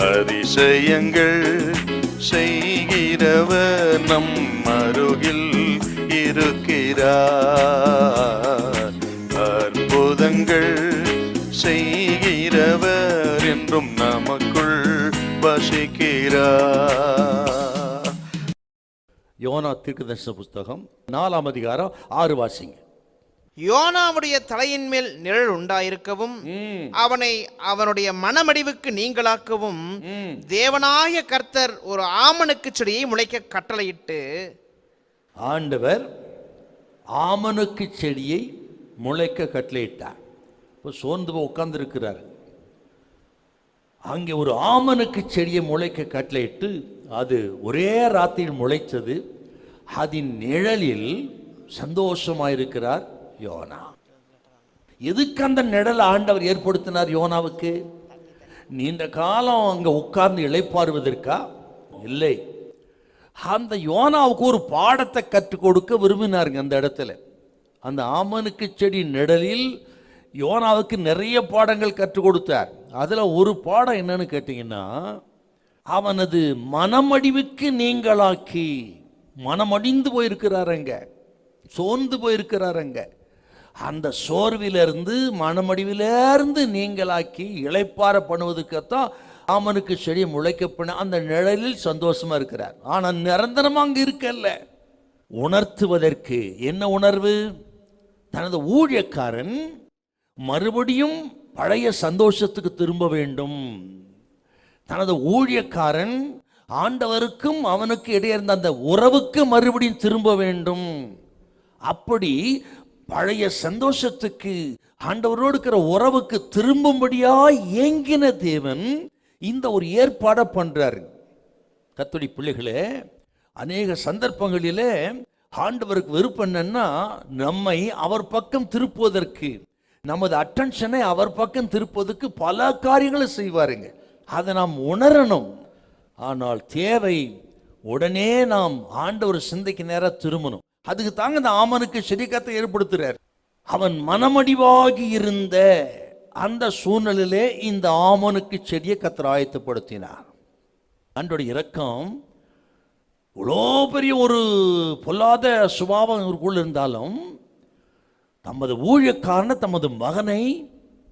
அதிசயங்கள் செய்கிறவர் நம் அருகில் இருக்கிறார். அற்புதங்கள் செய்கிறவர் என்றும் நமக்குள் வசிக்கிறார். யோனா தீர்க்கதரிசன புஸ்தகம் 4ஆம் அதிகாரம் 6 வாசிங்க. யோனாவுடைய தலையின் மேல் நிழல் உண்டாயிருக்கவும் அவனை அவனுடைய மனமடிவுக்கு நீங்களாக்கவும் தேவனாய கர்த்தர் ஒரு ஆமணக்கு செடியை முளைக்க கட்டளையிட்டு. ஆண்டவர் ஆமணக்கு செடியை முளைக்க கட்டளையிட்டார். இப்போ சோர்ந்து உட்கார்ந்து இருக்கிறார். அங்கே ஒரு ஆமணக்கு செடியை முளைக்க கட்டளையிட்டு அது ஒரே ராத்திரியில் முளைத்தது. அதன் நிழலில் சந்தோஷமாயிருக்கிறார் யோனா. எதுக்கு அந்த நிழல் ஆண்டவர் ஏற்படுத்தினார் யோனாவுக்கு? நீண்ட காலம் அங்கே உட்கார்ந்து இளைப்பாறுவதற்கா? இல்லை, அந்த யோனாவுக்கு ஒரு பாடத்தை கற்றுக் கொடுக்க விரும்பினாருங்க. அந்த இடத்துல அந்த ஆமணக்கு செடி நிழலில் யோனாவுக்கு நிறைய பாடங்கள் கற்றுக் கொடுத்தார். அதில் ஒரு பாடம் என்னன்னு கேட்டீங்கன்னா, அவனது மனமடிவுக்கு நீங்களாக்கி. மனமடிந்து போயிருக்கிறாரங்க, சோர்ந்து போயிருக்கிறாரங்க. அந்த சோர்விலிருந்து மனமடிவிலிருந்து நீங்களாக்கி இளைப்பாற பண்ணுவதுக்குத்தான் ஆமனுக்கு செடி முளைக்க பண்ண அந்த நிழலில் சந்தோஷமா இருக்கிறார். ஆனால் நிரந்தரமா அங்க இருக்கல்ல, உணர்த்துவதற்கு. என்ன உணர்வு? தனது ஊழியக்காரன் மறுபடியும் பழைய சந்தோஷத்துக்கு திரும்ப வேண்டும். தனது ஊழியக்காரன் ஆண்டவருக்கும் அவனுக்கு இடையே இருந்த அந்த உறவுக்கு மறுபடியும் திரும்ப வேண்டும். அப்படி பழைய சந்தோஷத்துக்கு, ஆண்டவரோடு இருக்கிற உறவுக்கு திரும்பும்படியா ஏங்கின தேவன் இந்த ஒரு ஏற்பாடை பண்றாரு. கர்த்தருடைய பிள்ளைகளே, அநேக சந்தர்ப்பங்களிலே ஆண்டவருக்கு விருப்பம் என்னன்னா, நம்மை அவர் பக்கம் திருப்புவதற்கு, நமது அட்டென்ஷனை அவர் பக்கம் திருப்புவதற்கு பல காரியங்களை செய்வாருங்க. அதை நாம் உணரணும். ஆனால் தேவை உடனே நாம் ஆண்டவர் சிந்தைக்கு நேராக திரும்பணும். அதுக்கு தாங்க இந்த ஆமனுக்கு செடிக்கத்தை ஏற்படுத்துறார். அவன் மனமடிவாகி இருந்த அந்த சூழ்நிலையிலே இந்த ஆமனுக்கு செடியை கர்த்தர் ஆயத்தப்படுத்தினார். ஆண்டவருடைய இரக்கம் இவ்வளோ பெரிய ஒரு பொல்லாத சுபாவம் இவருக்குள்ள இருந்தாலும், தமது ஊழியக்காரன தமது மகனை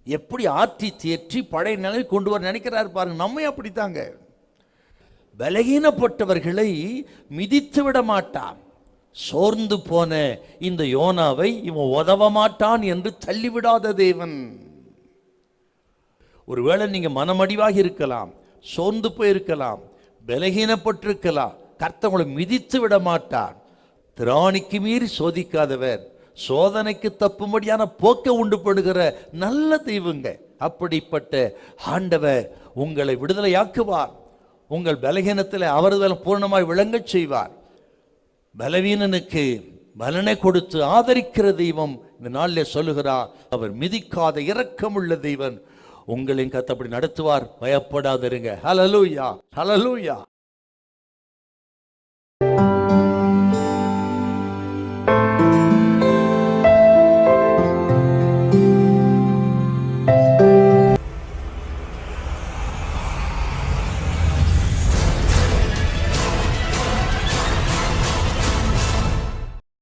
எப்படி ஆற்றி தேற்றி பழைய நிலை கொண்டு வர நினைக்கிறார் பாருங்க. நம்ம அப்படித்தாங்க, பலகீனப்பட்டவர்களை மிதித்து விட மாட்டான். சோர்ந்து போன இந்த யோனாவை இவன் உதவ மாட்டான் என்று தள்ளிவிடாத தேவன். ஒருவேளை நீங்க மனமடிவாகி இருக்கலாம், சோர்ந்து போயிருக்கலாம், பலகீனப்பட்டிருக்கலாம். கர்த்தர் உங்களை மிதித்து விட மாட்டான். திராணிக்கு மீறி சோதிக்காதவர், சோதனைக்கு தப்பும்படியான போக்க உண்டு பண்ணுகிற நல்ல தெய்வங்க. அப்படிப்பட்ட ஆண்டவர் உங்களை விடுதலையாக்குவார். உங்கள் பலகீனத்தில் அவரது பூர்ணமாய் விளங்கச் செய்வார். பலவீனனுக்கு பலனை கொடுத்து ஆதரிக்கிற தெய்வம் இந்த நாளில் சொல்லுகிறார். அவர் மிதிக்காத இரக்கமுள்ள தெய்வன். உங்களின் கர்த்தர் அப்படி நடத்துவார். பயப்படாதிருங்க. ஹல்லேலூயா, ஹல்லேலூயா.